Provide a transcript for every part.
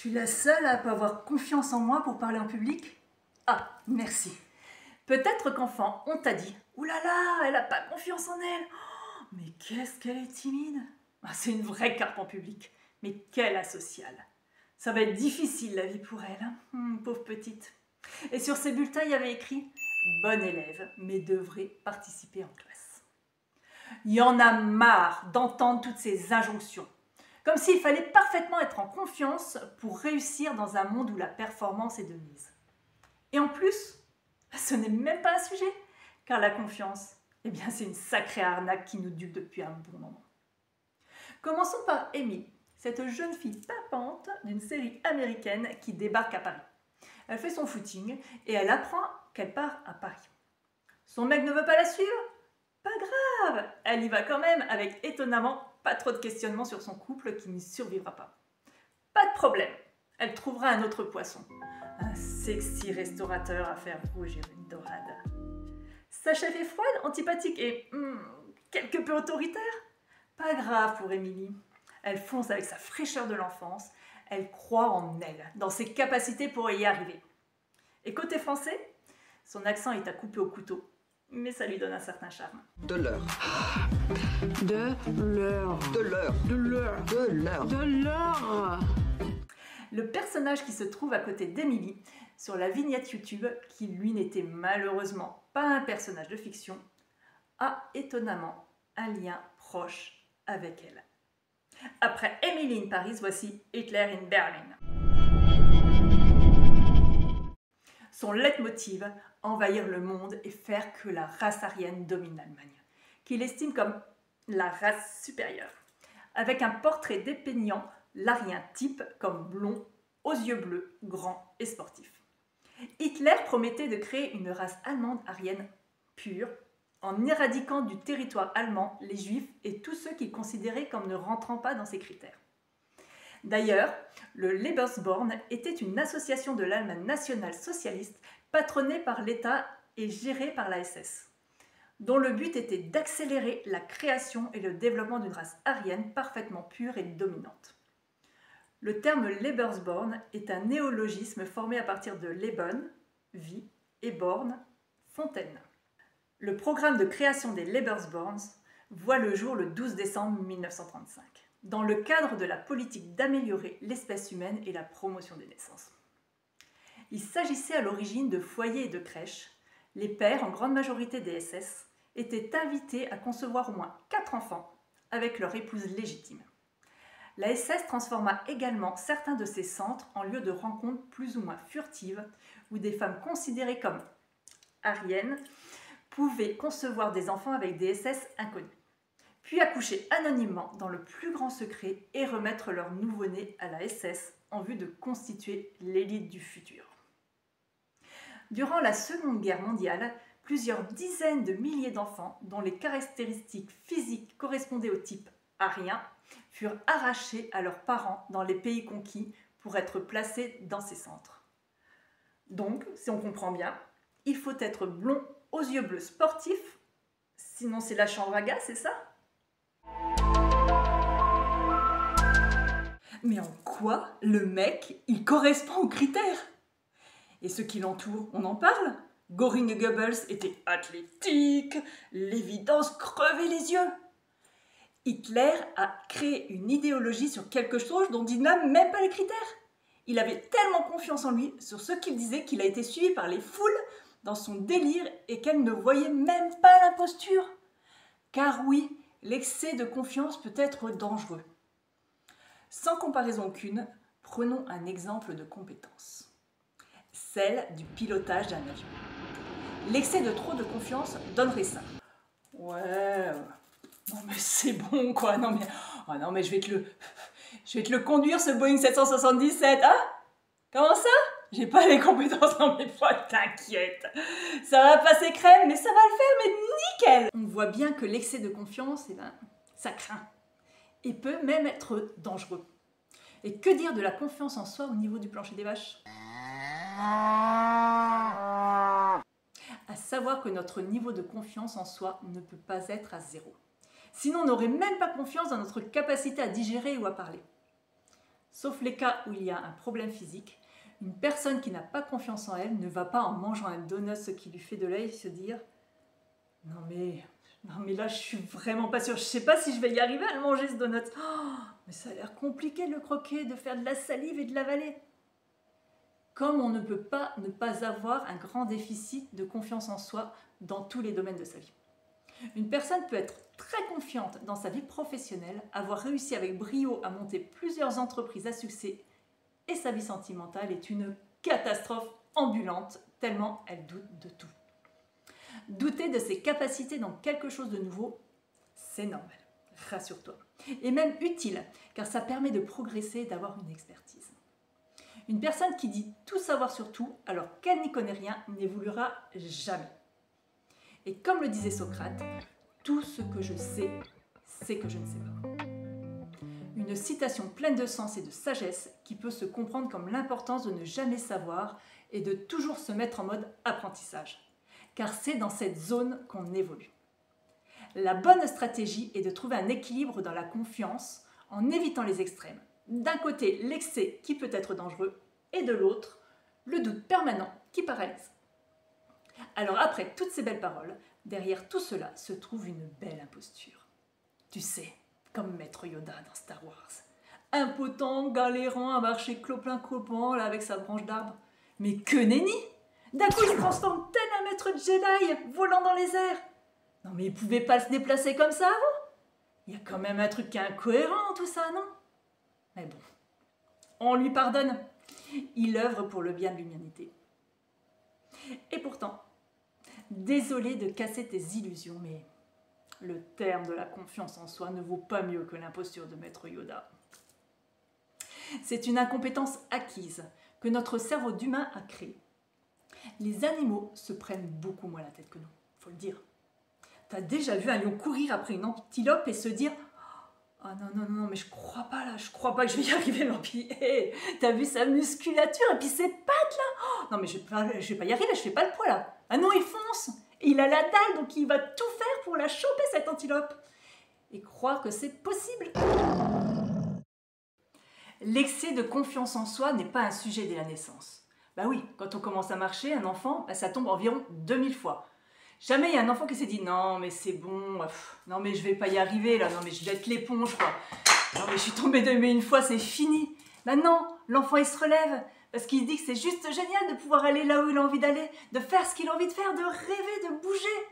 suis la seule à pas avoir confiance en moi pour parler en public? Ah, merci. Peut-être qu'enfant, on t'a dit « Ouh là là, elle a pas confiance en elle. Oh, mais qu'est-ce qu'elle est timide !» Ah, c'est une vraie carte en public. Mais quelle asociale. Ça va être difficile la vie pour elle, hein. Pauvre petite. Et sur ses bulletins, il y avait écrit « Bonne élève, mais devrait participer en classe ». Il y en a marre d'entendre toutes ces injonctions. Comme s'il fallait parfaitement être en confiance pour réussir dans un monde où la performance est de mise. Et en plus, ce n'est même pas un sujet, car la confiance, eh bien, c'est une sacrée arnaque qui nous dupe depuis un bon moment. Commençons par Amy, cette jeune fille pimpante d'une série américaine qui débarque à Paris. Elle fait son footing et elle apprend qu'elle part à Paris. Son mec ne veut pas la suivre? Pas grave, elle y va quand même avec étonnamment pas trop de questionnements sur son couple qui n'y survivra pas. Pas de problème, elle trouvera un autre poisson. Un sexy restaurateur à faire rougir une dorade. Sa chef est froide, antipathique et quelque peu autoritaire? Pas grave pour Émilie. Elle fonce avec sa fraîcheur de l'enfance, elle croit en elle, dans ses capacités pour y arriver. Et côté français, son accent est à couper au couteau, mais ça lui donne un certain charme. De l'heure. De l'heure. De l'heure. De l'heure. De l'heure. De l'heure. Le personnage qui se trouve à côté d'Émilie sur la vignette YouTube, qui lui n'était malheureusement pas un personnage de fiction, a étonnamment un lien proche avec elle. Après Emily in Paris, voici Hitler in Berlin. Son leitmotiv, envahir le monde et faire que la race aryenne domine l'Allemagne, qu'il estime comme la race supérieure, avec un portrait dépeignant l'arien type comme blond, aux yeux bleus, grand et sportif. Hitler promettait de créer une race allemande aryenne pure, en éradiquant du territoire allemand les juifs et tous ceux qu'il considérait comme ne rentrant pas dans ses critères. D'ailleurs, le Lebensborn était une association de l'Allemagne nationale socialiste patronnée par l'État et gérée par la SS, dont le but était d'accélérer la création et le développement d'une race aryenne parfaitement pure et dominante. Le terme Lebensborn est un néologisme formé à partir de Leben, vie, et Born, fontaine. Le programme de création des Lebensborns voit le jour le 12 décembre 1935, dans le cadre de la politique d'améliorer l'espèce humaine et la promotion des naissances. Il s'agissait à l'origine de foyers et de crèches. Les pères, en grande majorité des SS, étaient invités à concevoir au moins 4 enfants avec leur épouse légitime. La SS transforma également certains de ces centres en lieux de rencontres plus ou moins furtives où des femmes considérées comme aryennes pouvaient concevoir des enfants avec des SS inconnus, puis accoucher anonymement dans le plus grand secret et remettre leur nouveau-né à la SS en vue de constituer l'élite du futur. Durant la Seconde Guerre mondiale, plusieurs dizaines de milliers d'enfants, dont les caractéristiques physiques correspondaient au type arien, furent arrachés à leurs parents dans les pays conquis pour être placés dans ces centres. Donc, si on comprend bien, il faut être blond aux yeux bleus sportifs, sinon c'est la chambre à gaz, c'est ça? Mais en quoi le mec, il correspond aux critères? Et ceux qui l'entourent, on en parle? Göring et Goebbels étaient athlétiques, l'évidence crevait les yeux. Hitler a créé une idéologie sur quelque chose dont il n'a même pas les critères. Il avait tellement confiance en lui sur ce qu'il disait qu'il a été suivi par les foules dans son délire et qu'elle ne voyait même pas l'imposture. Car oui, l'excès de confiance peut être dangereux. Sans comparaison aucune, prenons un exemple de compétence. Celle du pilotage d'un avion. L'excès de trop de confiance donnerait ça. Ouais, non mais c'est bon quoi, non mais je vais te le conduire ce Boeing 777, hein? Comment ça? J'ai pas les compétences dans mes potes, t'inquiète. Ça va passer crème, mais ça va le faire, mais nickel. On voit bien que l'excès de confiance, eh ben, ça craint. Et peut même être dangereux. Et que dire de la confiance en soi au niveau du plancher des vaches? À savoir que notre niveau de confiance en soi ne peut pas être à 0. Sinon, on n'aurait même pas confiance dans notre capacité à digérer ou à parler. Sauf les cas où il y a un problème physique, une personne qui n'a pas confiance en elle ne va pas en mangeant un donut ce qui lui fait de l'œil se dire « Non mais là je suis vraiment pas sûre, je sais pas si je vais y arriver à le manger ce donut. Oh, mais ça a l'air compliqué de le croquer, de faire de la salive et de l'avaler. » Comme on ne peut pas ne pas avoir un grand déficit de confiance en soi dans tous les domaines de sa vie. Une personne peut être très confiante dans sa vie professionnelle, avoir réussi avec brio à monter plusieurs entreprises à succès, et sa vie sentimentale est une catastrophe ambulante, tellement elle doute de tout. Douter de ses capacités dans quelque chose de nouveau, c'est normal, rassure-toi. Et même utile, car ça permet de progresser et d'avoir une expertise. Une personne qui dit tout savoir sur tout, alors qu'elle n'y connaît rien, n'évoluera jamais. Et comme le disait Socrate, tout ce que je sais, c'est que je ne sais pas. Une citation pleine de sens et de sagesse qui peut se comprendre comme l'importance de ne jamais savoir et de toujours se mettre en mode apprentissage. Car c'est dans cette zone qu'on évolue. La bonne stratégie est de trouver un équilibre dans la confiance en évitant les extrêmes. D'un côté, l'excès qui peut être dangereux et de l'autre, le doute permanent qui paralyse. Alors après toutes ces belles paroles, derrière tout cela se trouve une belle imposture. Tu sais, comme Maître Yoda dans Star Wars. Impotent, galérant, à marcher clopin-clopant là avec sa branche d'arbre. Mais que nenni! D'un coup il se transforme tel un maître Jedi, volant dans les airs. Non mais il pouvait pas se déplacer comme ça avant. Il y a quand même un truc qui est incohérent tout ça, non? Mais bon, on lui pardonne. Il œuvre pour le bien de l'humanité. Et pourtant, désolé de casser tes illusions, mais le terme de la confiance en soi ne vaut pas mieux que l'imposture de Maître Yoda. C'est une incompétence acquise que notre cerveau d'humain a créée. Les animaux se prennent beaucoup moins la tête que nous, faut le dire. T'as déjà vu un lion courir après une antilope et se dire « Ah non, mais je crois pas que je vais y arriver, l'ampi. Hey, t'as vu sa musculature et puis ses pattes là? Oh, non mais je vais pas y arriver, je fais pas le poids là. Ah non, il fonce. Et il a la dalle, donc il va tout faire pour la choper cette antilope. Et croire que c'est possible. » L'excès de confiance en soi n'est pas un sujet dès la naissance. Bah oui, quand on commence à marcher, un enfant, ça tombe environ 2000 fois. Jamais il y a un enfant qui s'est dit « Non, mais c'est bon, non, mais je vais pas y arriver, là, non, mais je jette l'éponge, quoi. Non, mais je suis tombée de une fois, c'est fini. » Bah non, l'enfant, il se relève, parce qu'il se dit que c'est juste génial de pouvoir aller là où il a envie d'aller, de faire ce qu'il a envie de faire, de rêver, de bouger.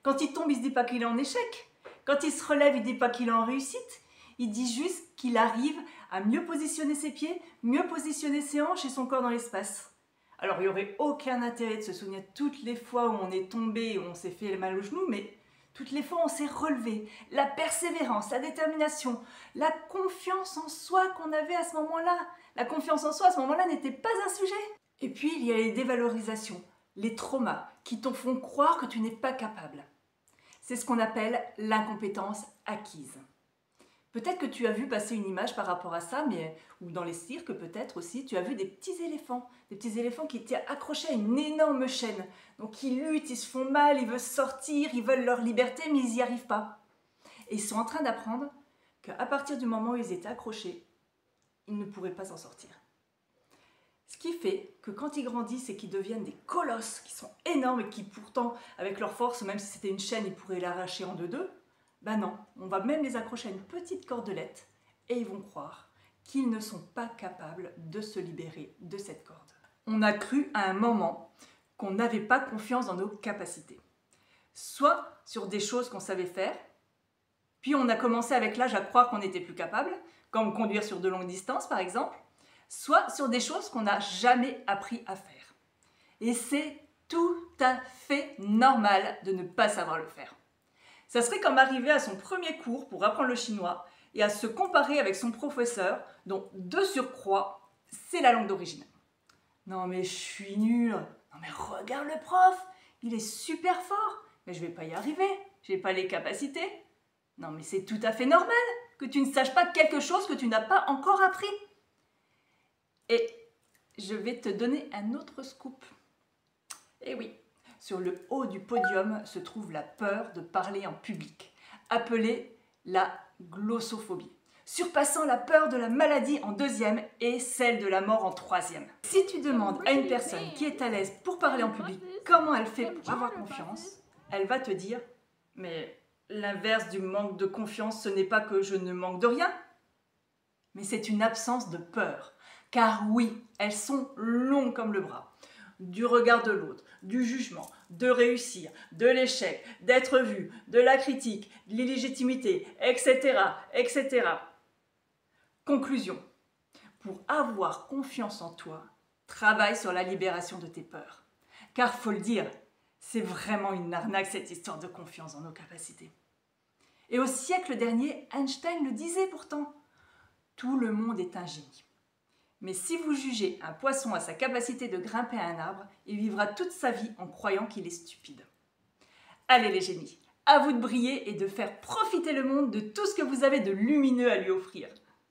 Quand il tombe, il se dit pas qu'il est en échec. Quand il se relève, il dit pas qu'il est en réussite. Il dit juste qu'il arrive à mieux positionner ses pieds, mieux positionner ses hanches et son corps dans l'espace. Alors, il n'y aurait aucun intérêt de se souvenir toutes les fois où on est tombé, où on s'est fait mal au genou, mais toutes les fois où on s'est relevé. La persévérance, la détermination, la confiance en soi qu'on avait à ce moment-là. La confiance en soi à ce moment-là n'était pas un sujet. Et puis, il y a les dévalorisations, les traumas qui te font croire que tu n'es pas capable. C'est ce qu'on appelle l'incompétence acquise. Peut-être que tu as vu passer une image par rapport à ça, ou dans les cirques peut-être aussi, tu as vu des petits éléphants qui étaient accrochés à une énorme chaîne. Donc ils luttent, ils se font mal, ils veulent sortir, ils veulent leur liberté, mais ils n'y arrivent pas. Et ils sont en train d'apprendre qu'à partir du moment où ils étaient accrochés, ils ne pourraient pas s'en sortir. Ce qui fait que quand ils grandissent et qu'ils deviennent des colosses, qui sont énormes et qui pourtant, avec leur force, même si c'était une chaîne, ils pourraient l'arracher en deux, ben non, on va même les accrocher à une petite cordelette et ils vont croire qu'ils ne sont pas capables de se libérer de cette corde. On a cru à un moment qu'on n'avait pas confiance dans nos capacités. Soit sur des choses qu'on savait faire, puis on a commencé avec l'âge à croire qu'on n'était plus capable, comme conduire sur de longues distances par exemple, soit sur des choses qu'on n'a jamais appris à faire. Et c'est tout à fait normal de ne pas savoir le faire. Ça serait comme arriver à son premier cours pour apprendre le chinois et à se comparer avec son professeur, dont de surcroît, c'est la langue d'origine. Non mais je suis nulle. Non mais regarde le prof, il est super fort. Mais je vais pas y arriver, j'ai pas les capacités. Non mais c'est tout à fait normal que tu ne saches pas quelque chose que tu n'as pas encore appris. Et je vais te donner un autre scoop. Eh oui. Sur le haut du podium se trouve la peur de parler en public, appelée la glossophobie. surpassant la peur de la maladie en deuxième et celle de la mort en troisième. Si tu demandes à une personne qui est à l'aise pour parler en public comment elle fait pour avoir confiance, elle va te dire « Mais l'inverse du manque de confiance, ce n'est pas que je ne manque de rien, mais c'est une absence de peur. Car oui, elles sont longues comme le bras. Du regard de l'autre, du jugement, de réussir, de l'échec, d'être vu, de la critique, de l'illégitimité, etc., etc. » Conclusion. Pour avoir confiance en toi, travaille sur la libération de tes peurs. Car faut le dire, c'est vraiment une arnaque cette histoire de confiance en nos capacités. Et au siècle dernier, Einstein le disait pourtant. Tout le monde est un génie. Mais si vous jugez un poisson à sa capacité de grimper à un arbre, il vivra toute sa vie en croyant qu'il est stupide. Allez les génies, à vous de briller et de faire profiter le monde de tout ce que vous avez de lumineux à lui offrir.